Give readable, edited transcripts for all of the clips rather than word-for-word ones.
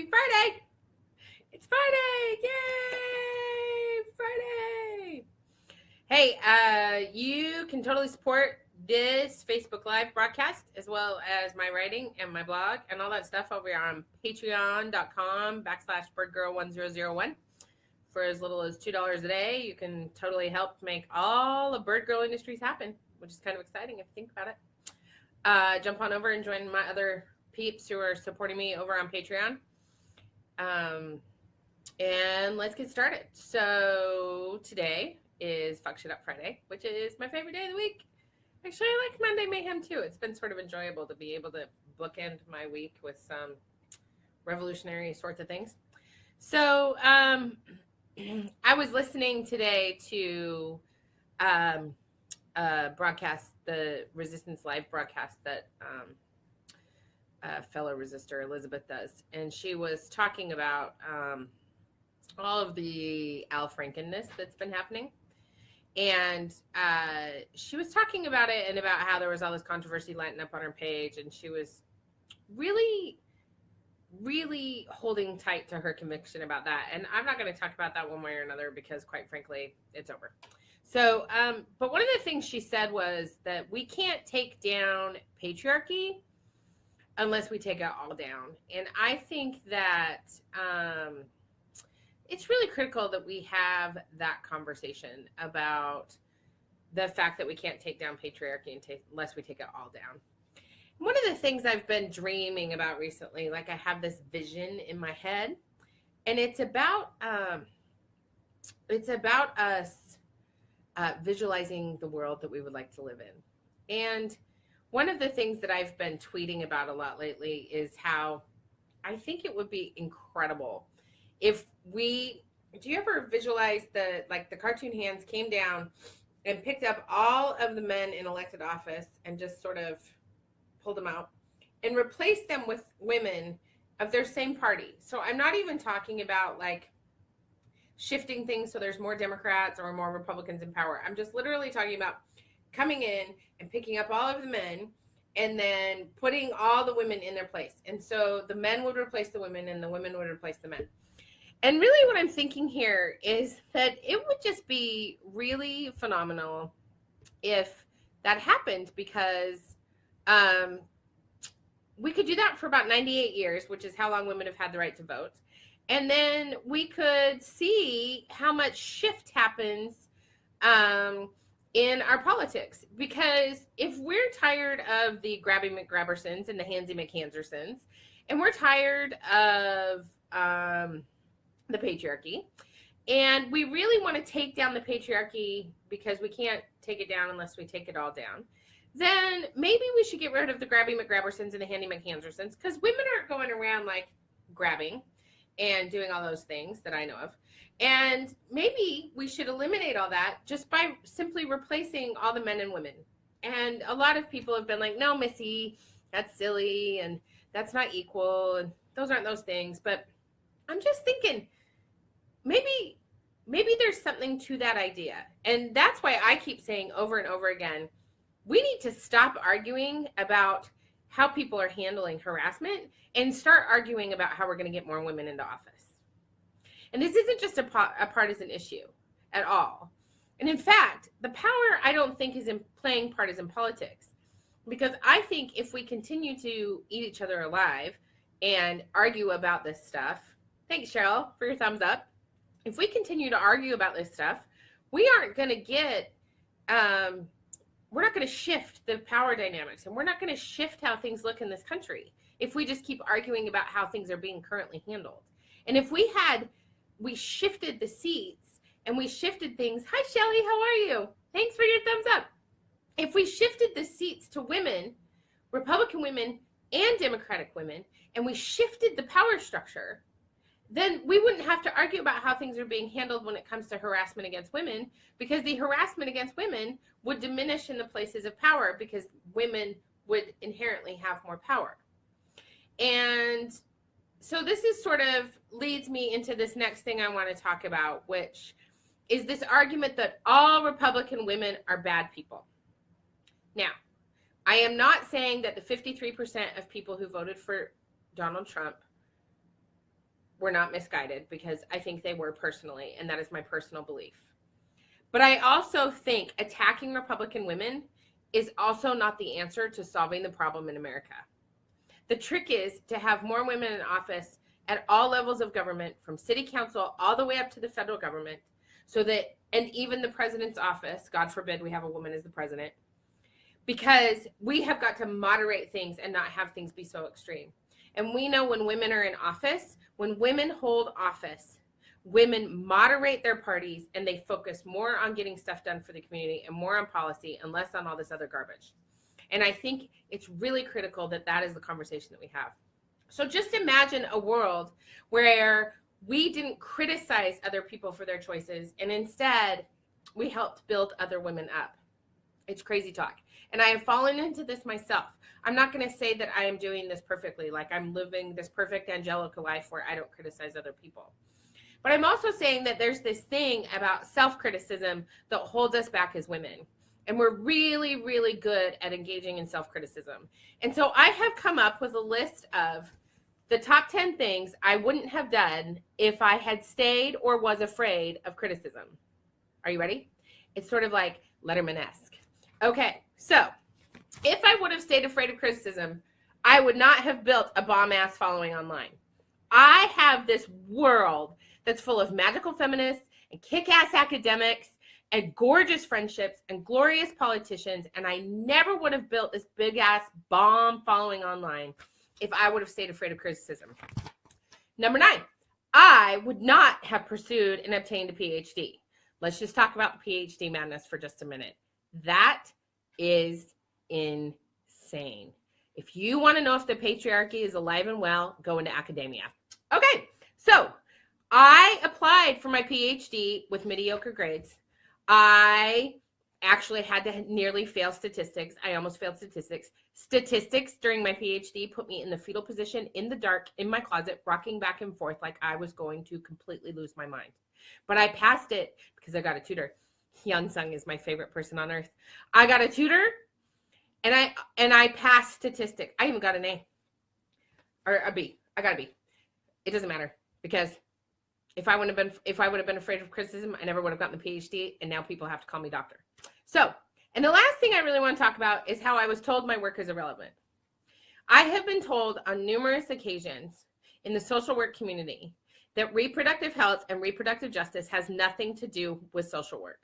Happy Friday! It's Friday! Yay! Friday! Hey, you can totally support this Facebook Live broadcast as well as my writing and my blog and all that stuff over on patreon.com/birdgirl1001. For as little as $2 a day, you can totally help make all the Bird Girl Industries happen, which is kind of exciting if you think about it. Jump on over and join my other peeps who are supporting me over on Patreon. And let's get started. So today is Fuck Shit Up Friday, which is my favorite day of the week. Actually, I like Monday Mayhem too. It's been sort of enjoyable to be able to bookend my week with some revolutionary sorts of things. So I was listening today to broadcast, the Resistance Live broadcast that fellow resistor Elizabeth does, and she was talking about all of the Al Frankenness that's been happening, and she was talking about it and about how there was all this controversy lighting up on her page, and she was really holding tight to her conviction about that. And I'm not going to talk about that one way or another because, quite frankly, it's over. So, but one of the things she said was that we can't take down patriarchy unless we take it all down. And I think that it's really critical that we have that conversation about the fact that we can't take down patriarchy unless we take it all down. One of the things I've been dreaming about recently, like I have this vision in my head, and it's about us visualizing the world that we would like to live in. And one of the things that I've been tweeting about a lot lately is how I think it would be incredible if do you ever visualize the cartoon hands came down and picked up all of the men in elected office and just sort of pulled them out and replaced them with women of their same party. So I'm not even talking about like shifting things so there's more Democrats or more Republicans in power. I'm just literally talking about coming in and picking up all of the men and then putting all the women in their place. And so the men would replace the women and the women would replace the men. And really what I'm thinking here is that it would just be really phenomenal if that happened, because we could do that for about 98 years, which is how long women have had the right to vote. And then we could see how much shift happens in our politics. Because if we're tired of the Grabby McGrabbersons and the Handsy McHandersons, and we're tired of the patriarchy, and we really want to take down the patriarchy because we can't take it down unless we take it all down, then maybe we should get rid of the Grabby McGrabbersons and the Handy McHandersons, because women aren't going around like grabbing and doing all those things that I know of. And maybe we should eliminate all that just by simply replacing all the men and women. And a lot of people have been like, no, Missy, that's silly and that's not equal and those aren't those things. But I'm just thinking maybe there's something to that idea. And that's why I keep saying over and over again, we need to stop arguing about how people are handling harassment and start arguing about how we're going to get more women into office. And this isn't just a partisan issue at all. And in fact, the power, I don't think, is in playing partisan politics. Because I think if we continue to eat each other alive and argue about this stuff, thanks, Cheryl, for your thumbs up. If we continue to argue about this stuff, we aren't going to get, we're not going to shift the power dynamics, and we're not going to shift how things look in this country if we just keep arguing about how things are being currently handled. And if we shifted the seats and we shifted things, hi Shelly, how are you? Thanks for your thumbs up. If we shifted the seats to women, Republican women and Democratic women, and we shifted the power structure, then we wouldn't have to argue about how things are being handled when it comes to harassment against women, because the harassment against women would diminish in the places of power because women would inherently have more power. And so this is sort of leads me into this next thing I want to talk about, which is this argument that all Republican women are bad people. Now, I am not saying that the 53% of people who voted for Donald Trump were not misguided, because I think they were personally, and that is my personal belief. But I also think attacking Republican women is also not the answer to solving the problem in America. The trick is to have more women in office at all levels of government, from city council all the way up to the federal government, so that, and even the president's office, God forbid we have a woman as the president, because we have got to moderate things and not have things be so extreme. And we know when women are in office, when women hold office, women moderate their parties and they focus more on getting stuff done for the community and more on policy and less on all this other garbage. And I think it's really critical that that is the conversation that we have. So just imagine a world where we didn't criticize other people for their choices, and instead we helped build other women up. It's crazy talk. And I have fallen into this myself. I'm not going to say that I am doing this perfectly, like I'm living this perfect angelical life where I don't criticize other people. But I'm also saying that there's this thing about self-criticism that holds us back as women. And we're really, really good at engaging in self-criticism. And so I have come up with a list of the top 10 things I wouldn't have done if I had stayed or was afraid of criticism. Are you ready? It's sort of like Letterman-esque. Okay, so if I would have stayed afraid of criticism, I would not have built a bomb-ass following online. I have this world that's full of magical feminists and kick-ass academics and gorgeous friendships and glorious politicians, and I never would have built this big-ass bomb following online if I would have stayed afraid of criticism. Number 9, I would not have pursued and obtained a PhD. Let's just talk about the PhD madness for just a minute. That is insane. If you want to know if the patriarchy is alive and well, go into academia. Okay, so I applied for my PhD with mediocre grades. I actually had to nearly fail statistics. I almost failed statistics. Statistics during my PhD put me in the fetal position in the dark in my closet, rocking back and forth like I was going to completely lose my mind. But I passed it because I got a tutor. Hyun Sung is my favorite person on earth. I got a tutor, and I passed statistics. I even got an A or a B. I got a B. It doesn't matter, because if I would have been afraid of criticism, I never would have gotten the PhD, and now people have to call me doctor. So, and the last thing I really want to talk about is how I was told my work is irrelevant. I have been told on numerous occasions in the social work community that reproductive health and reproductive justice has nothing to do with social work.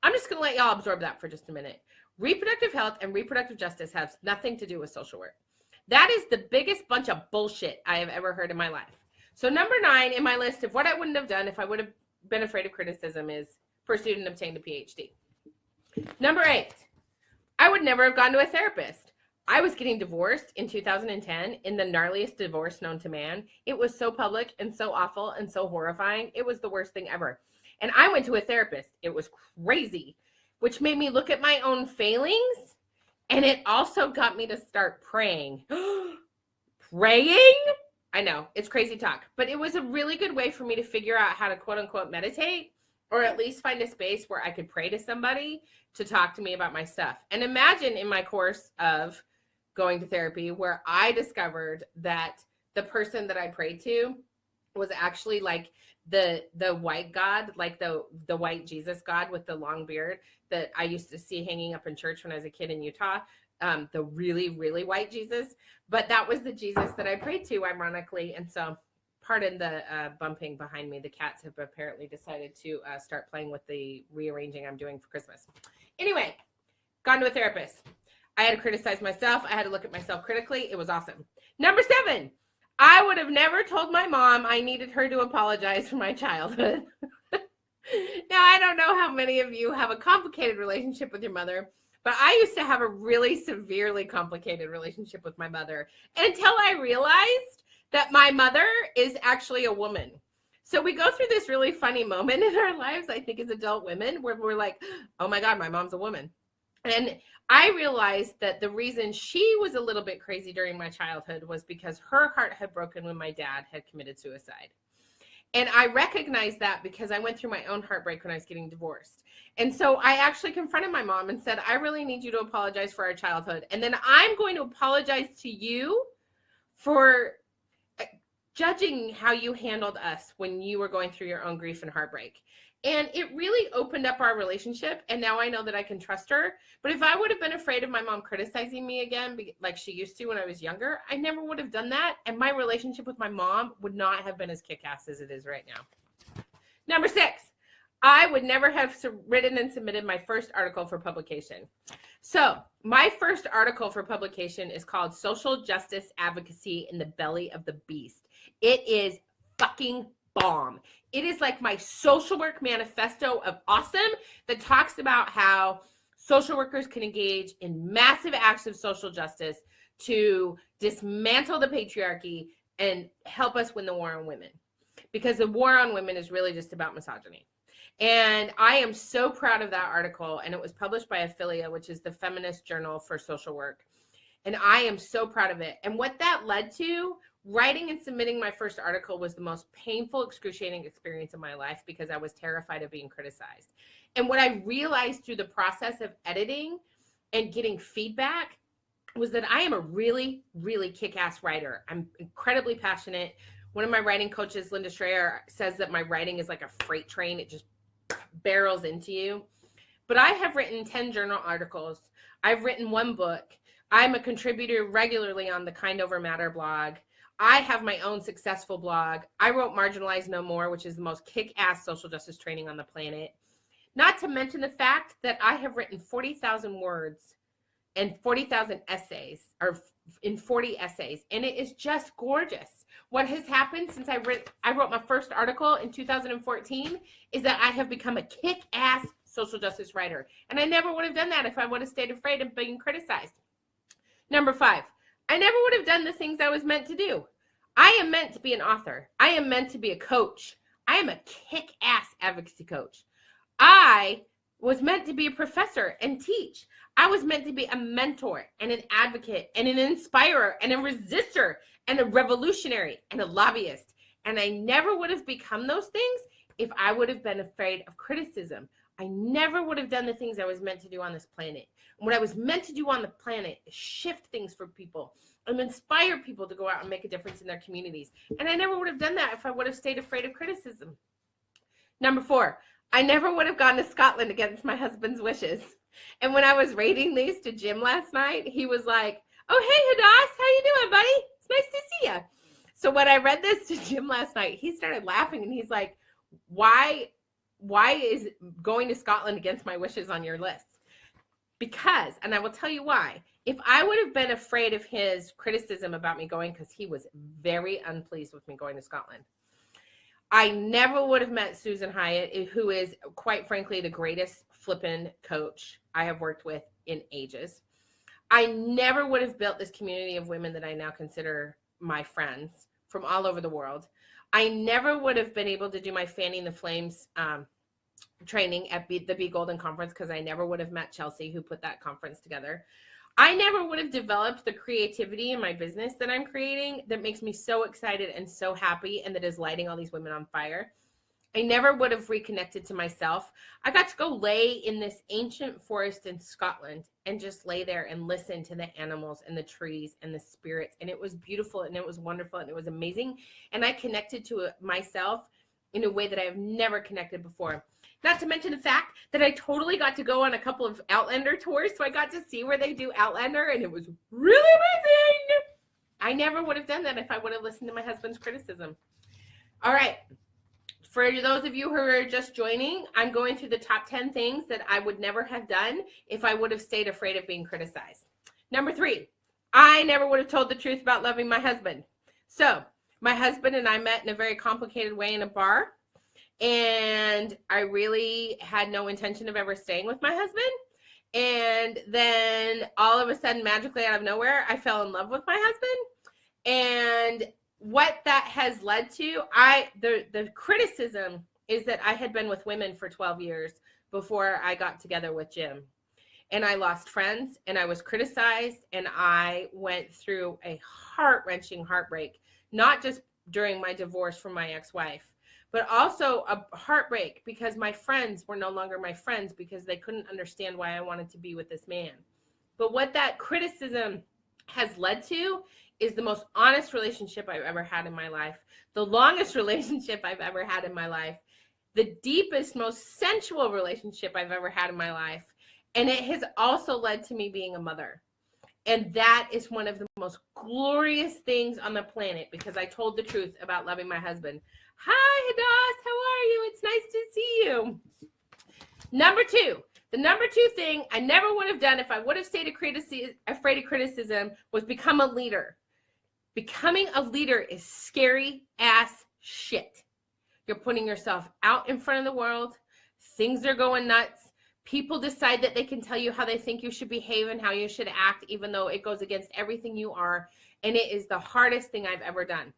I'm just going to let y'all absorb that for just a minute. Reproductive health and reproductive justice has nothing to do with social work. That is the biggest bunch of bullshit I have ever heard in my life. So number 9 in my list of what I wouldn't have done if I would have been afraid of criticism is pursued and obtained a PhD. Number 8, I would never have gone to a therapist. I was getting divorced in 2010 in the gnarliest divorce known to man. It was so public and so awful and so horrifying. It was the worst thing ever. And I went to a therapist. It was crazy, which made me look at my own failings. And it also got me to start praying. Praying? I know, it's crazy talk, but it was a really good way for me to figure out how to quote unquote meditate, or at least find a space where I could pray to somebody to talk to me about my stuff. And imagine in my course of going to therapy where I discovered that the person that I prayed to was actually like the white God, like the white Jesus God with the long beard that I used to see hanging up in church when I was a kid in Utah. The really, really white Jesus. But that was the Jesus that I prayed to, ironically. And so, pardon the bumping behind me. The cats have apparently decided to start playing with the rearranging I'm doing for Christmas. Anyway, gone to a therapist. I had to criticize myself. I had to look at myself critically. It was awesome. Number 7, I would have never told my mom I needed her to apologize for my childhood. Now, I don't know how many of you have a complicated relationship with your mother, but I used to have a really severely complicated relationship with my mother until I realized that my mother is actually a woman. So we go through this really funny moment in our lives, I think, as adult women, where we're like, oh my God, my mom's a woman. And I realized that the reason she was a little bit crazy during my childhood was because her heart had broken when my dad had committed suicide. And I recognized that because I went through my own heartbreak when I was getting divorced. And so I actually confronted my mom and said, I really need you to apologize for our childhood. And then I'm going to apologize to you for judging how you handled us when you were going through your own grief and heartbreak. And it really opened up our relationship. And now I know that I can trust her. But if I would have been afraid of my mom criticizing me again, like she used to when I was younger, I never would have done that. And my relationship with my mom would not have been as kick-ass as it is right now. Number 6, I would never have written and submitted my first article for publication. So my first article for publication is called Social Justice Advocacy in the Belly of the Beast. It is fucking bomb. It is like my social work manifesto of awesome that talks about how social workers can engage in massive acts of social justice to dismantle the patriarchy and help us win the war on women. Because the war on women is really just about misogyny. And I am so proud of that article. And it was published by Affiliate, which is the feminist journal for social work. And I am so proud of it. And what that led to, writing and submitting my first article, was the most painful, excruciating experience of my life because I was terrified of being criticized. And what I realized through the process of editing and getting feedback was that I am a really, really kick-ass writer. I'm incredibly passionate. One of my writing coaches, Linda Schreier, says that my writing is like a freight train. It just barrels into you. But I have written 10 journal articles. I've written 1 book. I'm a contributor regularly on the Kind Over Matter blog. I have my own successful blog. I wrote Marginalized No More, which is the most kick-ass social justice training on the planet. Not to mention the fact that I have written 40,000 words and 40,000 essays, or in 40 essays, and it is just gorgeous. What has happened since I wrote my first article in 2014 is that I have become a kick-ass social justice writer, and I never would have done that if I would have stayed afraid of being criticized. Number 5, I never would have done the things I was meant to do. I am meant to be an author. I am meant to be a coach. I am a kick-ass advocacy coach. I was meant to be a professor and teach. I was meant to be a mentor and an advocate and an inspirer and a resistor and a revolutionary and a lobbyist. And I never would have become those things if I would have been afraid of criticism. I never would have done the things I was meant to do on this planet. And what I was meant to do on the planet is shift things for people and inspire people to go out and make a difference in their communities. And I never would have done that if I would have stayed afraid of criticism. Number 4, I never would have gone to Scotland against my husband's wishes. And when I was reading these to Jim last night, he was like, "Oh, hey, Hadass, how you doing, buddy? It's nice to see you." So when I read this to Jim last night, he started laughing and he's like, why is going to Scotland against my wishes on your list? Because, and I will tell you why, if I would have been afraid of his criticism about me going, because he was very unpleased with me going to Scotland, I never would have met Susan Hyatt, who is, quite frankly, the greatest flippin' coach I have worked with in ages. I never would have built this community of women that I now consider my friends from all over the world. I never would have been able to do my Fanning the Flames training at the Be Golden Conference because I never would have met Chelsea, who put that conference together. I never would have developed the creativity in my business that I'm creating that makes me so excited and so happy and that is lighting all these women on fire. I never would have reconnected to myself. I got to go lay in this ancient forest in Scotland and just lay there and listen to the animals and the trees and the spirits. And it was beautiful and it was wonderful and it was amazing. And I connected to myself in a way that I have never connected before. Not to mention the fact that I totally got to go on a couple of Outlander tours. So I got to see where they do Outlander and it was really amazing. I never would have done that if I would have listened to my husband's criticism. All right. For those of you who are just joining, I'm going through the top 10 things that I would never have done if I would have stayed afraid of being criticized. Number 3, I never would have told the truth about loving my husband. So my husband and I met in a very complicated way in a bar. And I really had no intention of ever staying with my husband. And then all of a sudden, magically out of nowhere, I fell in love with my husband. And what that has led to, the criticism is that I had been with women for 12 years before I got together with Jim. And I lost friends and I was criticized and I went through a heart-wrenching heartbreak, not just during my divorce from my ex-wife, but also a heartbreak because my friends were no longer my friends because they couldn't understand why I wanted to be with this man. But what that criticism has led to is the most honest relationship I've ever had in my life, the longest relationship I've ever had in my life, the deepest, most sensual relationship I've ever had in my life. And it has also led to me being a mother. And that is one of the most glorious things on the planet, because I told the truth about loving my husband. Hi, Hadas, how are you? It's nice to see you. Number two, the number two thing I never would have done if I would have stayed afraid of criticism was become a leader. Becoming a leader is scary ass shit. You're putting yourself out in front of the world. Things are going nuts. People decide that they can tell you how they think you should behave and how you should act, even though it goes against everything you are. And it is the hardest thing I've ever done.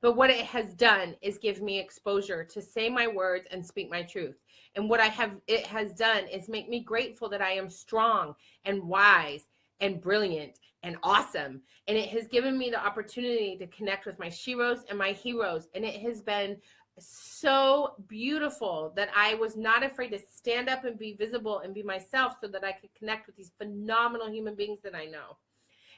But what it has done is give me exposure to say my words and speak my truth. And what it has done is make me grateful that I am strong and wise and brilliant and awesome. And it has given me the opportunity to connect with my sheroes and my heroes. And it has been so beautiful that I was not afraid to stand up and be visible and be myself, so that I could connect with these phenomenal human beings that I know.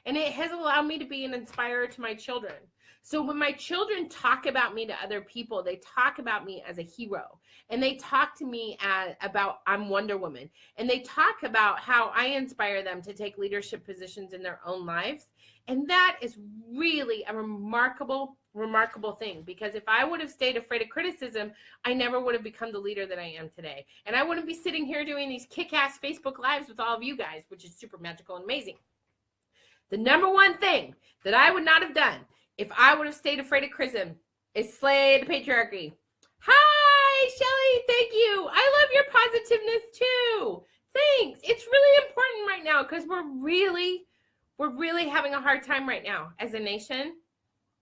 And it has allowed me to be an inspirer to my children. So when my children talk about me to other people, they talk about me as a hero. And they talk to me about I'm Wonder Woman. And they talk about how I inspire them to take leadership positions in their own lives. And that is really a remarkable thing, because if I would have stayed afraid of criticism, I never would have become the leader that I am today. And I wouldn't be sitting here doing these kick-ass Facebook Lives with all of you guys, which is super magical and amazing. The number one thing that I would not have done if I would have stayed afraid of criticism is slay the patriarchy. Hi, Shelly. Thank you. I love your positiveness too. Thanks. It's really important right now, because we're really having a hard time right now as a nation.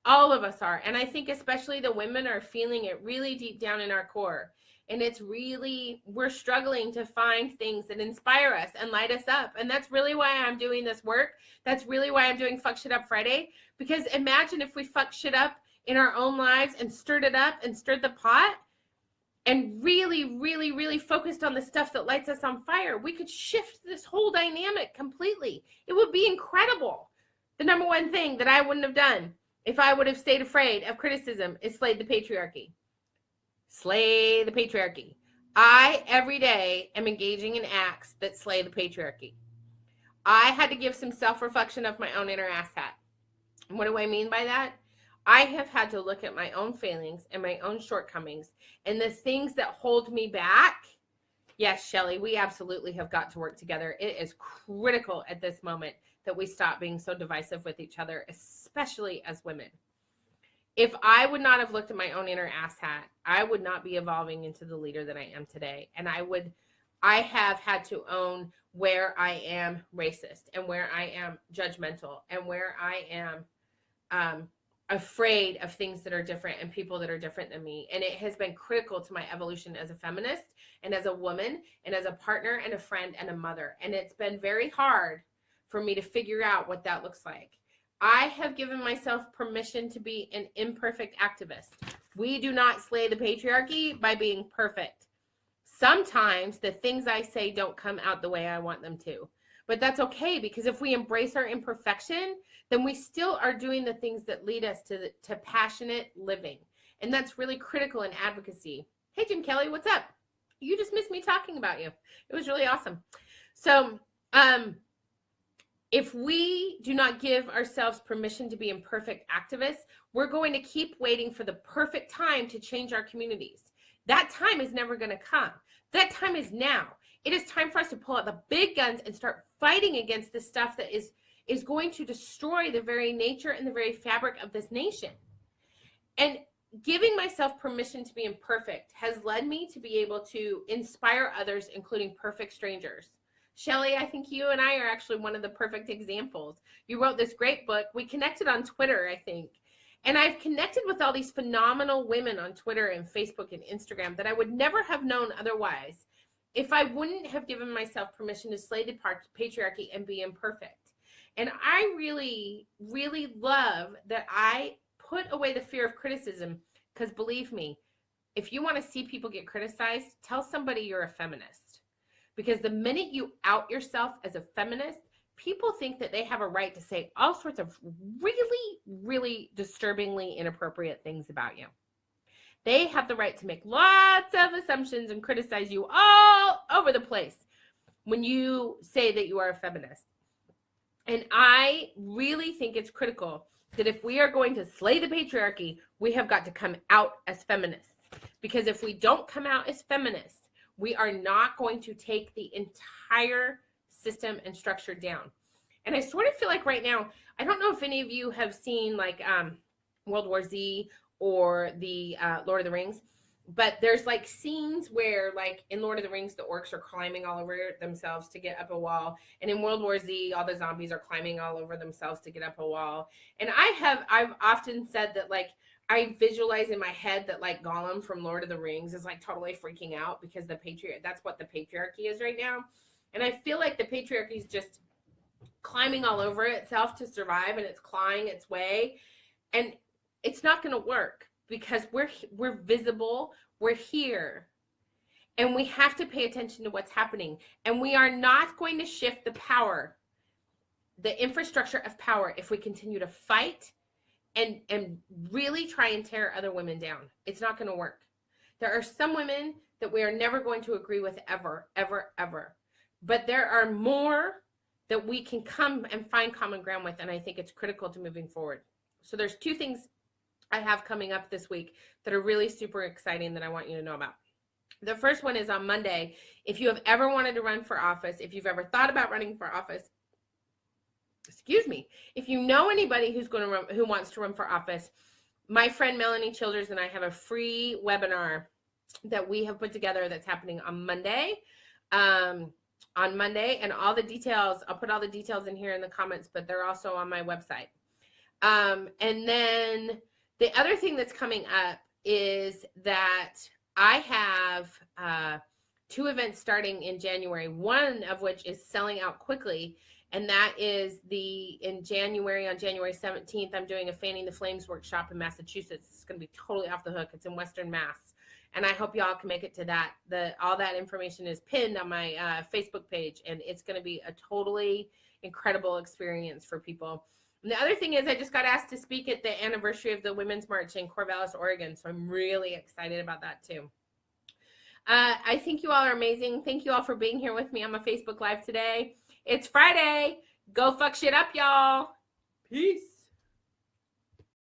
All of us are. And I think especially the women are feeling it really deep down in our core. And it's really, we're struggling to find things that inspire us and light us up. And that's really why I'm doing this work. That's really why I'm doing Fuck Shit Up Friday. Because imagine if we fuck shit up in our own lives and stirred it up and stirred the pot and really focused on the stuff that lights us on fire. We could shift this whole dynamic completely. It would be incredible. The number one thing that I wouldn't have done if I would have stayed afraid of criticism is slay the patriarchy. Slay the patriarchy. I, every day, am engaging in acts that slay the patriarchy. I had to give some self-reflection of my own inner asshat. And what do I mean by that? I have had to look at my own failings and my own shortcomings and the things that hold me back. Yes, Shelly, we absolutely have got to work together. It is critical at this moment that we stop being so divisive with each other, especially as women. If I would not have looked at my own inner asshat, I would not be evolving into the leader that I am today. And I have had to own where I am racist and where I am judgmental and where I am afraid of things that are different and people that are different than me. And it has been critical to my evolution as a feminist and as a woman and as a partner and a friend and a mother. And it's been very hard for me to figure out what that looks like. I have given myself permission to be an imperfect activist. We do not slay the patriarchy by being perfect. Sometimes the things I say don't come out the way I want them to. But that's okay, because if we embrace our imperfection, then we still are doing the things that lead us to passionate living. And that's really critical in advocacy. Hey, Jim Kelly, what's up? You just missed me talking about you. It was really awesome. So, if we do not give ourselves permission to be imperfect activists, we're going to keep waiting for the perfect time to change our communities. That time is never going to come. That time is now. It is time for us to pull out the big guns and start fighting against the stuff that is going to destroy the very nature and the very fabric of this nation. And giving myself permission to be imperfect has led me to be able to inspire others, including perfect strangers. Shelly, I think you and I are actually one of the perfect examples. You wrote this great book. We connected on Twitter, I think. And I've connected with all these phenomenal women on Twitter and Facebook and Instagram that I would never have known otherwise if I wouldn't have given myself permission to slay the patriarchy and be imperfect. And I really love that I put away the fear of criticism, because believe me, if you want to see people get criticized, tell somebody you're a feminist. Because the minute you out yourself as a feminist, people think that they have a right to say all sorts of really, really disturbingly inappropriate things about you. They have the right to make lots of assumptions and criticize you all over the place when you say that you are a feminist. And I really think it's critical that if we are going to slay the patriarchy, we have got to come out as feminists. Because if we don't come out as feminists, we are not going to take the entire system and structure down. And I sort of feel like right now, I don't know if any of you have seen like World War Z or the Lord of the Rings, but there's like scenes where like in Lord of the Rings, the orcs are climbing all over themselves to get up a wall. And in World War Z, all the zombies are climbing all over themselves to get up a wall. And I've often said that like, I visualize in my head that like Gollum from Lord of the Rings is like totally freaking out because that's what the patriarchy is right now. And I feel like the patriarchy is just climbing all over itself to survive, and it's clawing its way. And it's not going to work because we're visible, we're here. And we have to pay attention to what's happening. And we are not going to shift the power, the infrastructure of power, if we continue to fight and really try and tear other women down. It's not going to work. There are some women that we are never going to agree with ever, ever, ever. But there are more that we can come and find common ground with, and I think it's critical to moving forward. So there's two things I have coming up this week that are really super exciting that I want you to know about. The first one is on Monday. If you have ever wanted to run for office, if you've ever thought about running for office, if you know anybody who wants to run for office, my friend Melanie Childers and I have a free webinar that we have put together that's happening on Monday. And all the details, I'll put all the details in here in the comments, but they're also on my website. And then the other thing that's coming up is that I have 2 events starting in January, one of which is selling out quickly. And that is on January 17th, I'm doing a Fanning the Flames workshop in Massachusetts. It's going to be totally off the hook. It's in Western Mass. And I hope y'all can make it to that. All that information is pinned on my Facebook page. And it's going to be a totally incredible experience for people. And the other thing is I just got asked to speak at the anniversary of the Women's March in Corvallis, Oregon. So I'm really excited about that too. I think you all are amazing. Thank you all for being here with me on my Facebook Live today. It's Friday. Go fuck shit up, y'all. Peace.